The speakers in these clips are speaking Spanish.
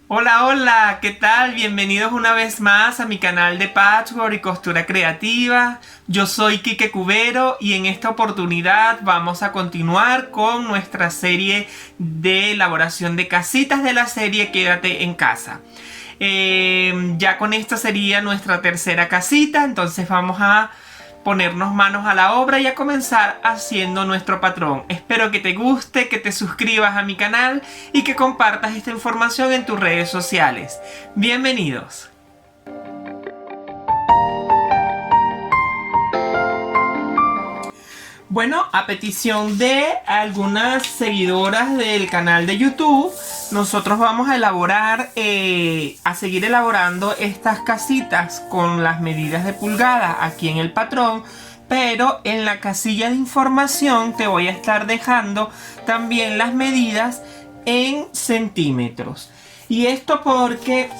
Hola, hola, ¿qué tal? Bienvenidos una vez más a mi canal de Patchwork y Costura Creativa. Yo soy Quique Cubero y en esta oportunidad vamos a continuar con nuestra serie de elaboración de casitas de la serie Quédate en casa. Ya con esta sería nuestra tercera casita, entonces vamos a ponernos manos a la obra y a comenzar haciendo nuestro patrón. Espero que te guste, que te suscribas a mi canal y que compartas esta información en tus redes sociales. Bienvenidos. Bueno, a petición de algunas seguidoras del canal de YouTube, nosotros vamos a a seguir elaborando estas casitas con las medidas de pulgadas aquí en el patrón, pero en la casilla de información te voy a estar dejando también las medidas en centímetros. Y esto porque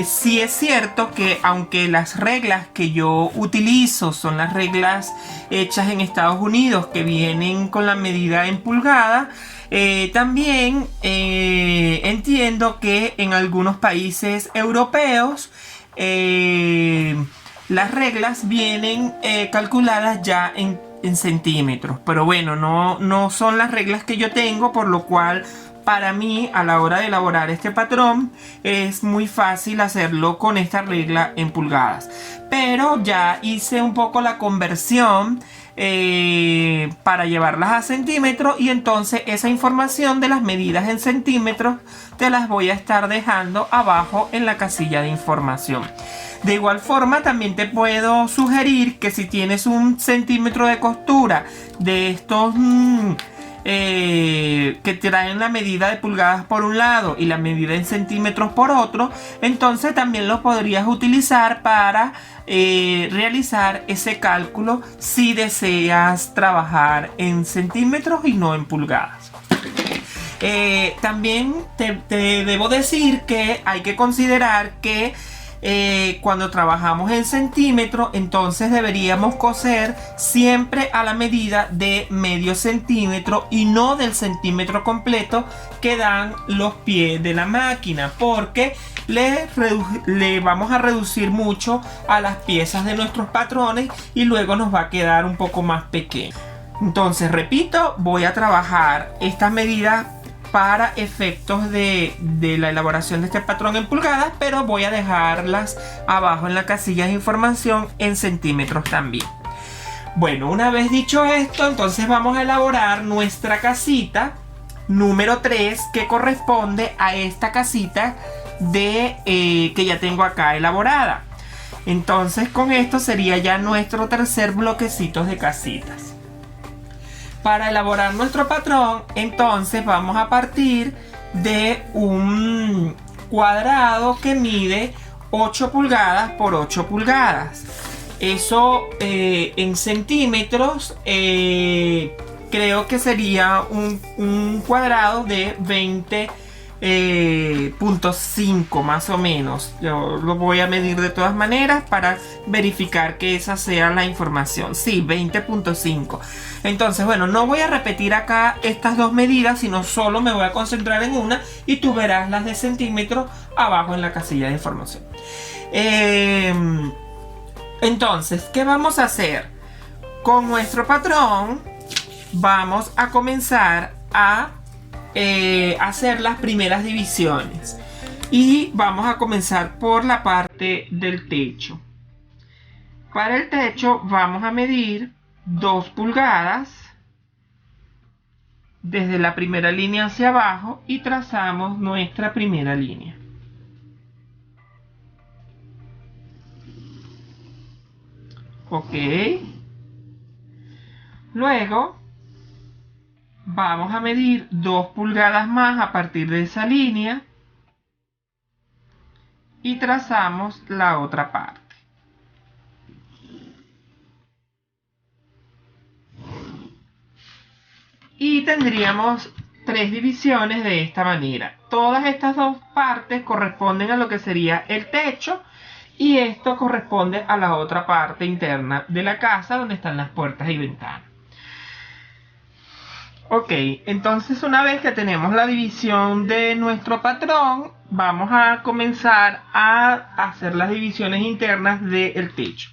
sí es cierto que aunque las reglas que yo utilizo son las reglas hechas en Estados Unidos que vienen con la medida en pulgada, también entiendo que en algunos países europeos las reglas vienen calculadas ya en centímetros. Pero bueno, no son las reglas que yo tengo, por lo cual para mí, a la hora de elaborar este patrón, es muy fácil hacerlo con esta regla en pulgadas. Pero ya hice un poco la conversión para llevarlas a centímetros, y entonces esa información de las medidas en centímetros te las voy a estar dejando abajo en la casilla de información. De igual forma, también te puedo sugerir que si tienes un centímetro de costura de estos que traen la medida de pulgadas por un lado y la medida en centímetros por otro, entonces también los podrías utilizar para realizar ese cálculo si deseas trabajar en centímetros y no en pulgadas. También te debo decir que hay que considerar que cuando trabajamos en centímetros, entonces deberíamos coser siempre a la medida de medio centímetro y no del centímetro completo que dan los pies de la máquina, porque le vamos a reducir mucho a las piezas de nuestros patrones y luego nos va a quedar un poco más pequeño. Entonces, repito, voy a trabajar estas medidas para efectos de la elaboración de este patrón en pulgadas, pero voy a dejarlas abajo en la casilla de información en centímetros también. Bueno, una vez dicho esto, entonces vamos a elaborar nuestra casita número 3, que corresponde a esta casita que ya tengo acá elaborada. Entonces con esto sería ya nuestro tercer bloquecito de casitas. Para elaborar nuestro patrón, entonces vamos a partir de un cuadrado que mide 8 pulgadas por 8 pulgadas. Eso en centímetros creo que sería un cuadrado de 20.5 más o menos. Yo lo voy a medir de todas maneras para verificar que esa sea la información. Sí, 20.5. Entonces, bueno, no voy a repetir acá estas dos medidas, sino solo me voy a concentrar en una y tú verás las de centímetros abajo en la casilla de información. Entonces, ¿qué vamos a hacer? Con nuestro patrón vamos a comenzar a hacer las primeras divisiones y vamos a comenzar por la parte del techo. Para el techo vamos a medir 2 pulgadas desde la primera línea hacia abajo y trazamos nuestra primera línea. Ok. Luego vamos a medir 2 pulgadas más a partir de esa línea y trazamos la otra parte. Y tendríamos 3 divisiones de esta manera. Todas estas dos partes corresponden a lo que sería el techo, y esto corresponde a la otra parte interna de la casa donde están las puertas y ventanas. Ok, entonces una vez que tenemos la división de nuestro patrón, vamos a comenzar a hacer las divisiones internas del techo.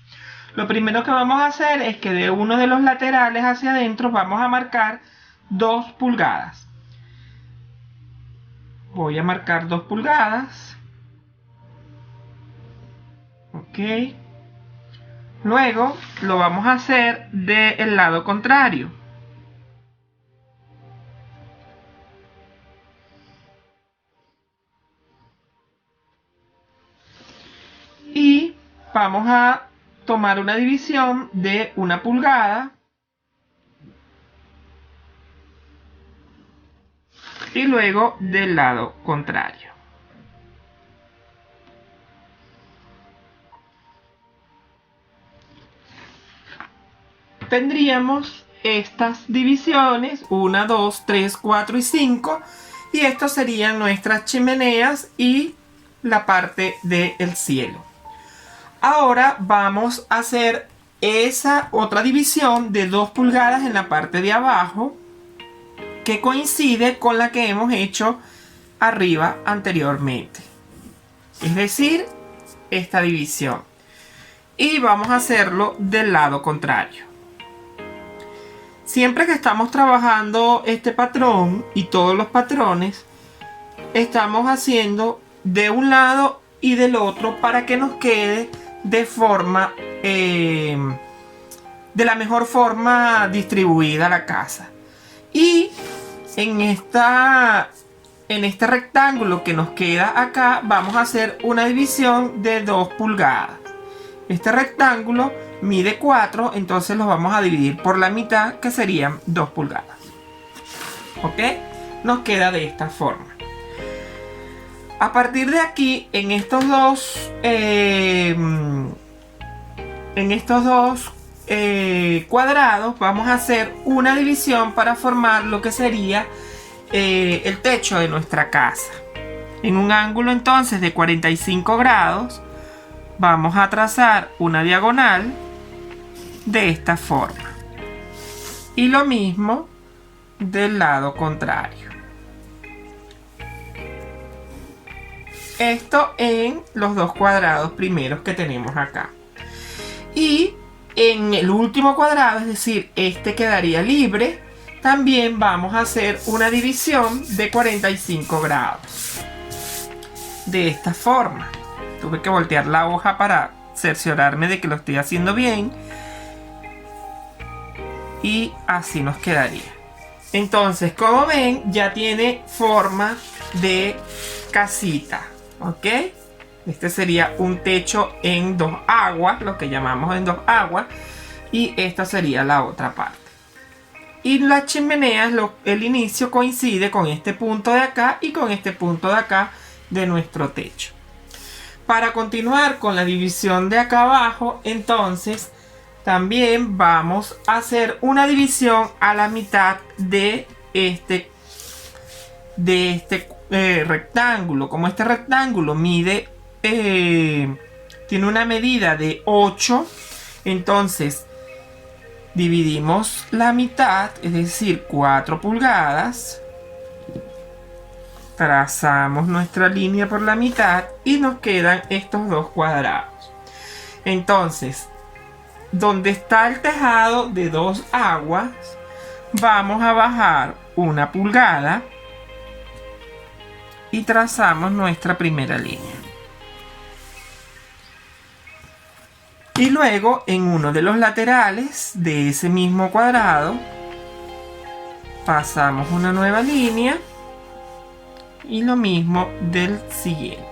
Lo primero que vamos a hacer es que de uno de los laterales hacia adentro vamos a marcar 2 pulgadas. Voy a marcar 2 pulgadas. Ok. Luego lo vamos a hacer del lado contrario. Y vamos a tomar una división de 1 pulgada. Y luego del lado contrario. Tendríamos estas divisiones 1, 2, 3, 4 y 5, y estos serían nuestras chimeneas y la parte del cielo. Ahora vamos a hacer esa otra división de 2 pulgadas en la parte de abajo, que coincide con la que hemos hecho arriba anteriormente, es decir, esta división, y vamos a hacerlo del lado contrario. Siempre que estamos trabajando este patrón y todos los patrones, estamos haciendo de un lado y del otro para que nos quede de forma de la mejor forma distribuida la casa. Y en este rectángulo que nos queda acá vamos a hacer una división de 2 pulgadas. Este rectángulo mide 4, entonces lo vamos a dividir por la mitad, que serían 2 pulgadas. ¿Ok? Nos queda de esta forma. A partir de aquí, en estos dos cuadrados, vamos a hacer una división para formar lo que sería el techo de nuestra casa. En un ángulo entonces de 45 grados, vamos a trazar una diagonal de esta forma. Y lo mismo del lado contrario. Esto en los 2 cuadrados primeros que tenemos acá. Y en el último cuadrado, es decir, este quedaría libre, también vamos a hacer una división de 45 grados. De esta forma. Tuve que voltear la hoja para cerciorarme de que lo estoy haciendo bien. Y así nos quedaría. Entonces, como ven, ya tiene forma de casita. ¿Ok? Este sería un techo en 2 aguas, lo que llamamos en 2 aguas. Y esta sería la otra parte. Y las chimeneas, el inicio coincide con este punto de acá y con este punto de acá de nuestro techo. Para continuar con la división de acá abajo, entonces también vamos a hacer una división a la mitad de este rectángulo. Como este rectángulo mide, tiene una medida de 8, entonces dividimos la mitad, es decir, 4 pulgadas. Trazamos nuestra línea por la mitad y nos quedan estos 2 cuadrados. Entonces, donde está el tejado de 2 aguas, vamos a bajar 1 pulgada y trazamos nuestra primera línea. Y luego en uno de los laterales de ese mismo cuadrado pasamos una nueva línea. Y lo mismo del siguiente.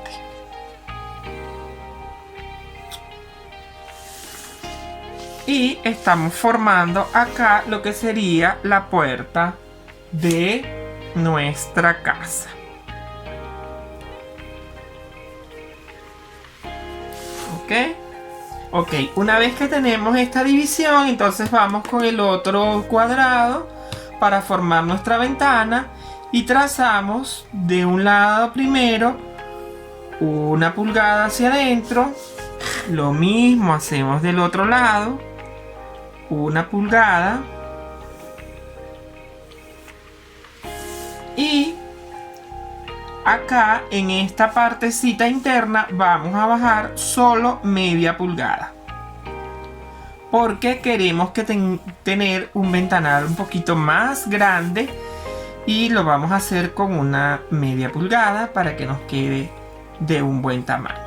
Y estamos formando acá lo que sería la puerta de nuestra casa. ¿Ok? Ok, una vez que tenemos esta división, entonces vamos con el otro cuadrado para formar nuestra ventana. Y trazamos de un lado primero 1 pulgada hacia adentro. Lo mismo hacemos del otro lado. 1 pulgada. Y acá en esta partecita interna vamos a bajar solo media pulgada, porque queremos que tener un ventanal un poquito más grande, y lo vamos a hacer con una media pulgada para que nos quede de un buen tamaño.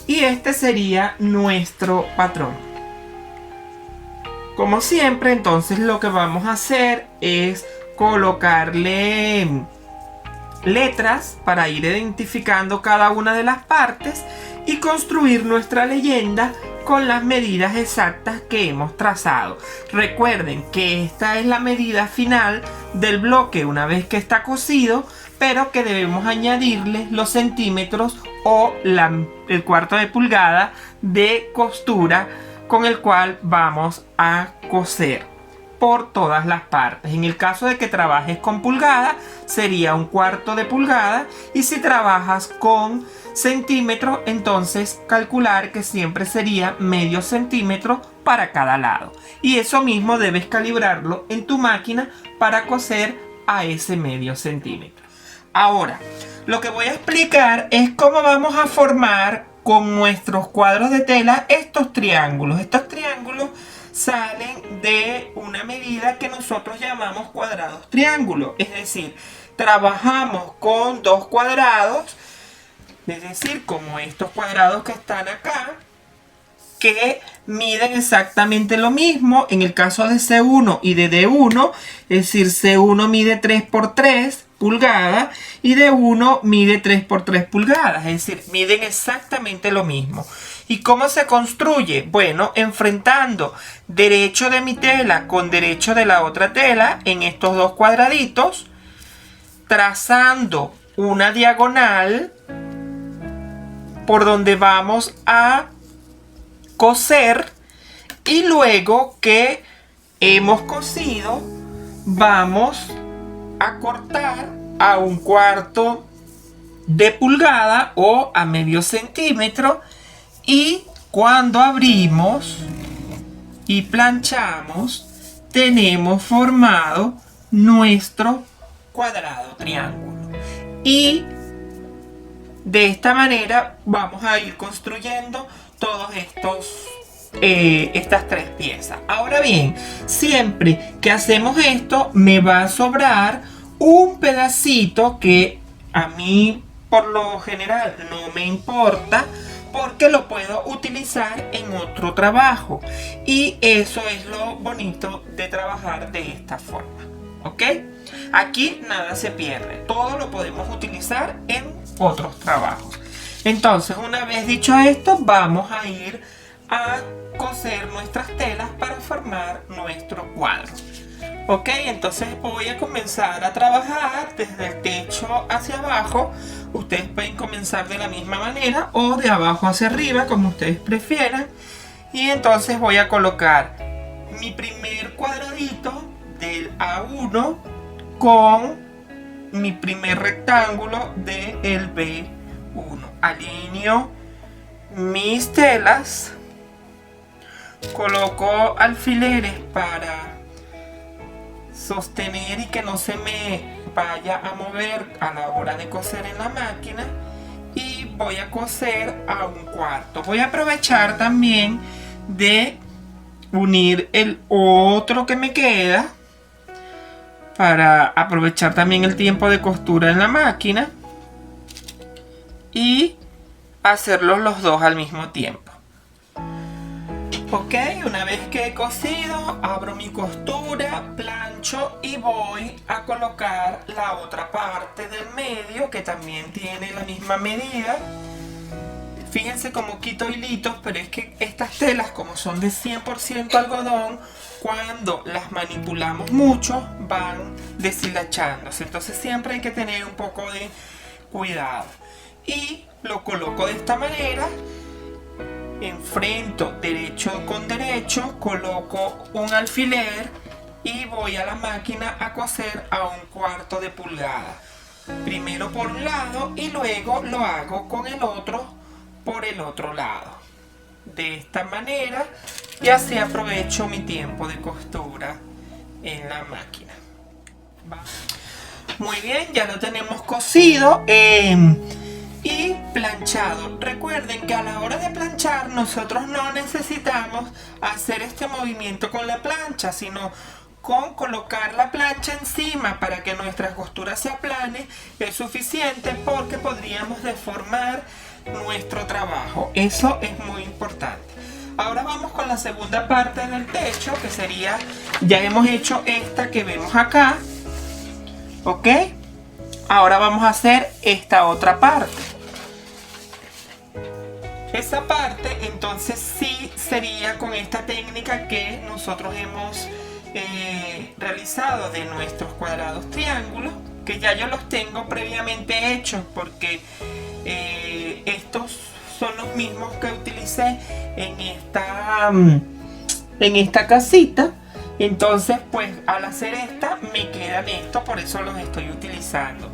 Y este sería nuestro patrón. Como siempre, entonces lo que vamos a hacer es colocarle letras para ir identificando cada una de las partes y construir nuestra leyenda con las medidas exactas que hemos trazado. Recuerden que esta es la medida final del bloque una vez que está cosido, pero que debemos añadirle los centímetros o el cuarto de pulgada de costura con el cual vamos a coser por todas las partes. En el caso de que trabajes con pulgada, sería un cuarto de pulgada, y si trabajas con centímetros, entonces calcular que siempre sería medio centímetro para cada lado, y eso mismo debes calibrarlo en tu máquina para coser a ese medio centímetro. Ahora, lo que voy a explicar es cómo vamos a formar con nuestros cuadros de tela estos triángulos. Estos triángulos salen de una medida que nosotros llamamos cuadrados triángulos, es decir, trabajamos con dos cuadrados, es decir, como estos cuadrados que están acá, que miden exactamente lo mismo. En el caso de C1 y de D1, es decir, C1 mide 3 por 3 pulgadas y D1 mide 3 por 3 pulgadas, es decir, miden exactamente lo mismo. ¿Y cómo se construye? Bueno, enfrentando derecho de mi tela con derecho de la otra tela en estos dos cuadraditos, trazando una diagonal por donde vamos a coser, y luego que hemos cosido vamos a cortar a un cuarto de pulgada o a medio centímetro, y cuando abrimos y planchamos tenemos formado nuestro cuadrado triángulo. Y de esta manera vamos a ir construyendo todos estas tres piezas. Ahora bien, siempre que hacemos esto me va a sobrar un pedacito que a mí por lo general no me importa, porque lo puedo utilizar en otro trabajo, y eso es lo bonito de trabajar de esta forma, ¿ok? Aquí nada se pierde, todo lo podemos utilizar en otros trabajos. Entonces, una vez dicho esto, vamos a ir a coser nuestras telas para formar nuestro cuadro. Ok, entonces voy a comenzar a trabajar desde el techo hacia abajo. Ustedes pueden comenzar de la misma manera o de abajo hacia arriba, como ustedes prefieran. Y entonces voy a colocar mi primer cuadradito del A1 con mi primer rectángulo del B1. Alineo mis telas, coloco alfileres para sostener y que no se me vaya a mover a la hora de coser en la máquina, y voy a coser a un cuarto. Voy a aprovechar también de unir el otro que me queda para aprovechar también el tiempo de costura en la máquina y hacerlos los dos al mismo tiempo. Ok, una vez que he cosido, abro mi costura, plancho y voy a colocar la otra parte del medio que también tiene la misma medida. Fíjense cómo quito hilitos, pero es que estas telas, como son de 100% algodón, cuando las manipulamos mucho van deshilachándose, entonces siempre hay que tener un poco de cuidado. Y lo coloco de esta manera, enfrento derecho con derecho, coloco un alfiler y voy a la máquina a coser a un cuarto de pulgada, primero por un lado y luego lo hago con el otro por el otro lado, de esta manera, y así aprovecho mi tiempo de costura en la máquina. Muy bien, ya lo tenemos cosido y planchado. Recuerden que a la hora de planchar nosotros no necesitamos hacer este movimiento con la plancha, sino con colocar la plancha encima para que nuestra costura se aplane es suficiente, porque podríamos deformar nuestro trabajo. Eso es muy importante. Ahora vamos con la segunda parte del techo, que sería, ya hemos hecho esta que vemos acá, ¿ok? Ahora vamos a hacer esta otra parte. Esa parte entonces sí sería con esta técnica que nosotros hemos realizado de nuestros cuadrados triángulos, que ya yo los tengo previamente hechos, porque estos son los mismos que utilicé en esta casita. Entonces pues al hacer esta me quedan estos, por eso los estoy utilizando.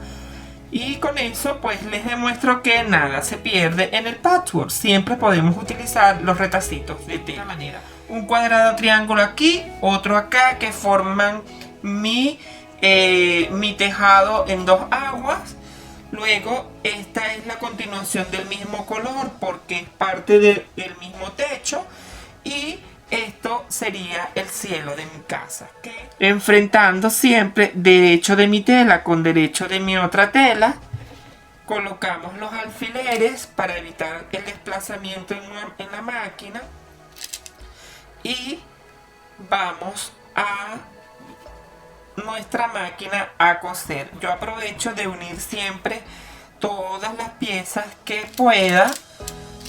Y con eso pues les demuestro que nada se pierde en el patchwork. Siempre podemos utilizar los retacitos de esta manera. Un cuadrado triángulo aquí, otro acá, que forman mi tejado en dos aguas. Luego esta es la continuación del mismo color, porque es parte del mismo techo. Y esto sería el cielo de mi casa, ¿okay? Enfrentando siempre derecho de mi tela con derecho de mi otra tela, colocamos los alfileres para evitar el desplazamiento en la máquina y vamos a nuestra máquina a coser. Yo aprovecho de unir siempre todas las piezas que pueda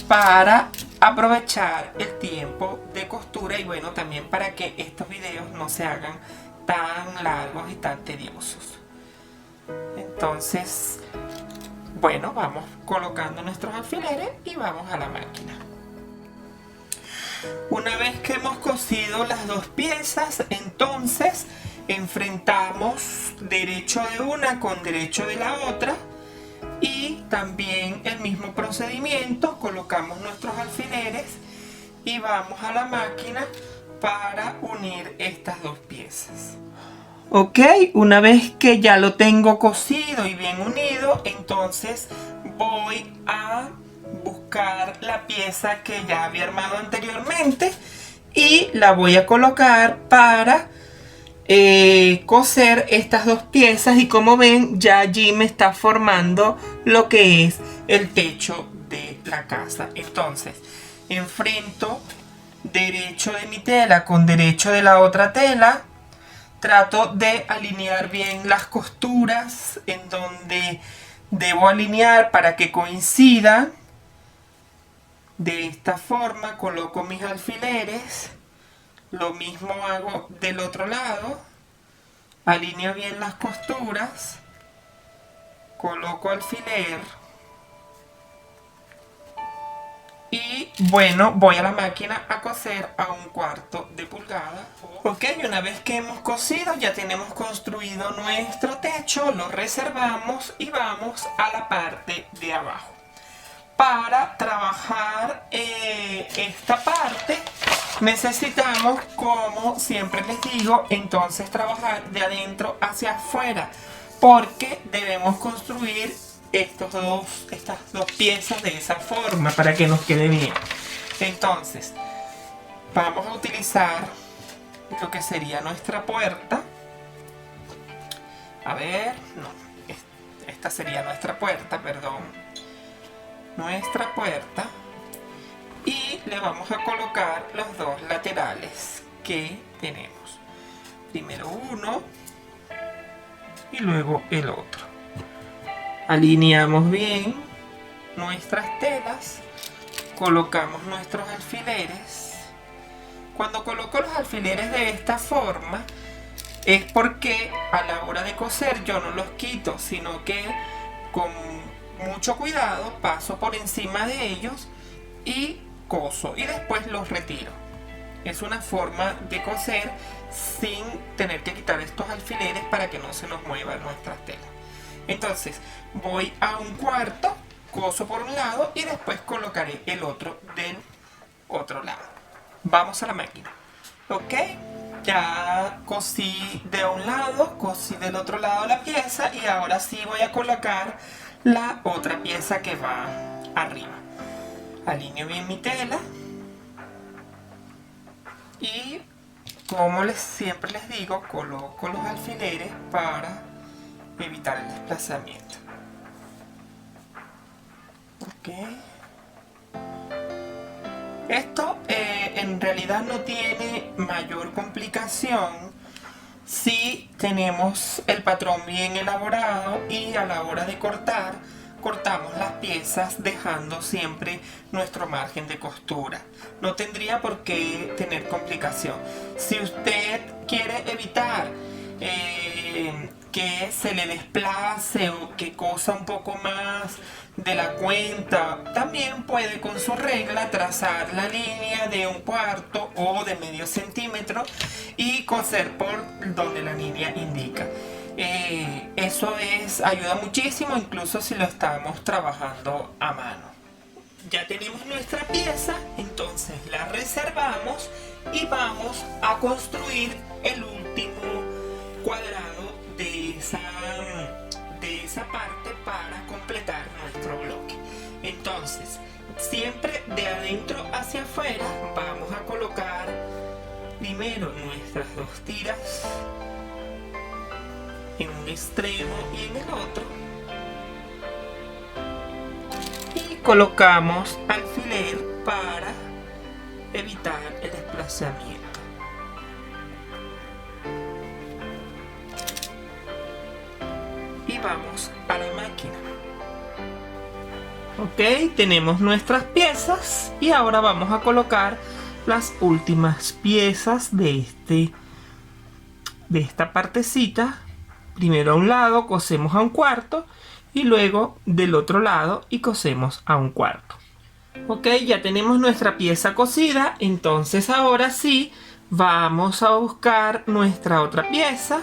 para aprovechar el tiempo de costura, y bueno, también para que estos videos no se hagan tan largos y tan tediosos. Entonces, bueno, vamos colocando nuestros alfileres y vamos a la máquina. Una vez que hemos cosido las dos piezas, entonces enfrentamos derecho de una con derecho de la otra. Y también el mismo procedimiento, colocamos nuestros alfileres y vamos a la máquina para unir estas dos piezas. Ok, una vez que ya lo tengo cosido y bien unido, entonces voy a buscar la pieza que ya había armado anteriormente y la voy a colocar para coser estas dos piezas. Y como ven, ya allí me está formando lo que es el techo de la casa. Entonces enfrento derecho de mi tela con derecho de la otra tela, trato de alinear bien las costuras en donde debo alinear para que coincidan. De esta forma coloco mis alfileres. Lo mismo hago del otro lado, alineo bien las costuras, coloco alfiler y bueno, voy a la máquina a coser a 1/4 de pulgada. Ok, una vez que hemos cosido, ya tenemos construido nuestro techo, lo reservamos y vamos a la parte de abajo. Para trabajar esta parte necesitamos, como siempre les digo, entonces trabajar de adentro hacia afuera, porque debemos construir estas dos piezas de esa forma para que nos quede bien. Entonces vamos a utilizar lo que sería nuestra puerta. A ver, no, esta sería nuestra puerta, perdón. Nuestra puerta, y le vamos a colocar los dos laterales que tenemos. Primero uno y luego el otro. Alineamos bien nuestras telas, colocamos nuestros alfileres. Cuando coloco los alfileres de esta forma es porque a la hora de coser yo no los quito, sino que con mucho cuidado paso por encima de ellos y coso, y después los retiro. Es una forma de coser sin tener que quitar estos alfileres para que no se nos muevan nuestras telas. Entonces voy a 1/4, coso por un lado y después colocaré el otro del otro lado. Vamos a la máquina. Ok, ya cosí de un lado, cosí del otro lado la pieza y ahora sí voy a colocar la otra pieza que va arriba. Alineo bien mi tela y, como siempre les digo, coloco los alfileres para evitar el desplazamiento. Ok. Esto en realidad no tiene mayor complicación si tenemos el patrón bien elaborado y a la hora de cortar, cortamos las piezas dejando siempre nuestro margen de costura. No tendría por qué tener complicación. Si usted quiere evitar que se le desplace o que cosa un poco más de la cuenta, también puede con su regla trazar la línea de 1/4 o de medio centímetro y coser por donde la línea indica. Eso ayuda muchísimo, incluso si lo estamos trabajando a mano. Ya tenemos nuestra pieza, entonces la reservamos y vamos a construir el último cuadrado de esa parte para completar nuestro bloque. Entonces, siempre de adentro hacia afuera vamos a colocar primero nuestras 2 tiras en un extremo y en el otro, y colocamos alfiler para evitar el desplazamiento. Y vamos a la máquina. Ok, tenemos nuestras piezas y ahora vamos a colocar las últimas piezas de esta partecita. Primero a un lado cosemos a 1/4 y luego del otro lado y cosemos a 1/4. Ok, ya tenemos nuestra pieza cosida, entonces ahora sí vamos a buscar nuestra otra pieza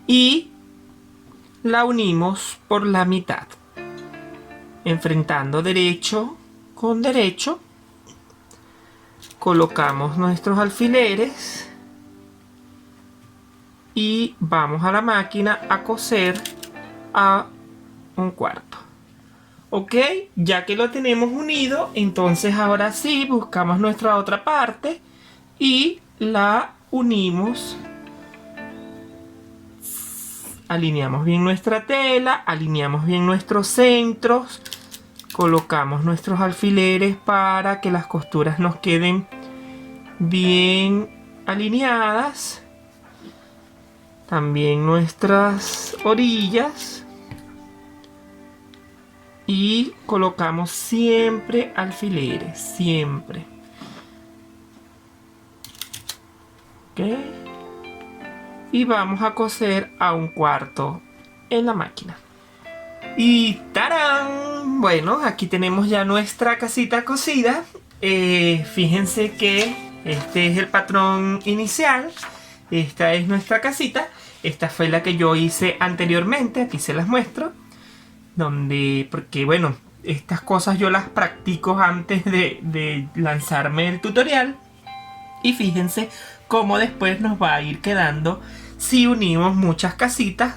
y la unimos por la mitad, enfrentando derecho con derecho. Colocamos nuestros alfileres y vamos a la máquina a coser a 1/4. Ok, ya que lo tenemos unido, entonces ahora sí buscamos nuestra otra parte y la unimos. Alineamos bien nuestra tela, alineamos bien nuestros centros, colocamos nuestros alfileres para que las costuras nos queden bien alineadas. También nuestras orillas y colocamos siempre alfileres, siempre. Ok. Y vamos a coser a 1/4 en la máquina. Y ¡tarán! Bueno, aquí tenemos ya nuestra casita cosida. Fíjense que este es el patrón inicial. Esta es nuestra casita. Esta fue la que yo hice anteriormente. Aquí se las muestro. Porque bueno, estas cosas yo las practico antes de lanzarme el tutorial. Y fíjense cómo después nos va a ir quedando si unimos muchas casitas,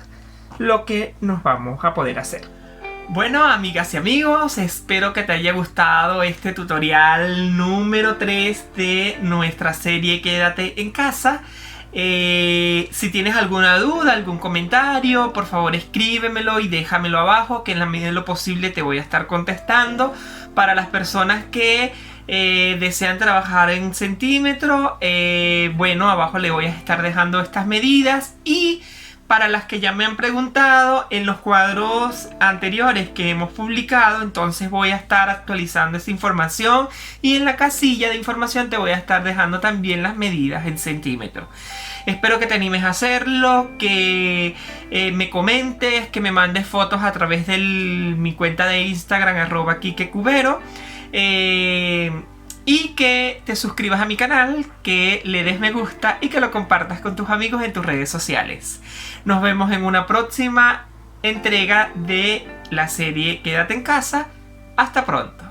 lo que nos vamos a poder hacer. Bueno, amigas y amigos, espero que te haya gustado este tutorial número 3 de nuestra serie Quédate en Casa. Si tienes alguna duda, algún comentario, por favor escríbemelo y déjamelo abajo, que en la medida de lo posible te voy a estar contestando. Para las personas que desean trabajar en centímetro, bueno, abajo le voy a estar dejando estas medidas. Y para las que ya me han preguntado en los cuadros anteriores que hemos publicado, entonces voy a estar actualizando esa información y en la casilla de información te voy a estar dejando también las medidas en centímetros. Espero que te animes a hacerlo, que me comentes, que me mandes fotos a través de mi cuenta de Instagram @KikeCubero, y que te suscribas a mi canal, que le des me gusta y que lo compartas con tus amigos en tus redes sociales. Nos vemos en una próxima entrega de la serie Quédate en Casa. Hasta pronto.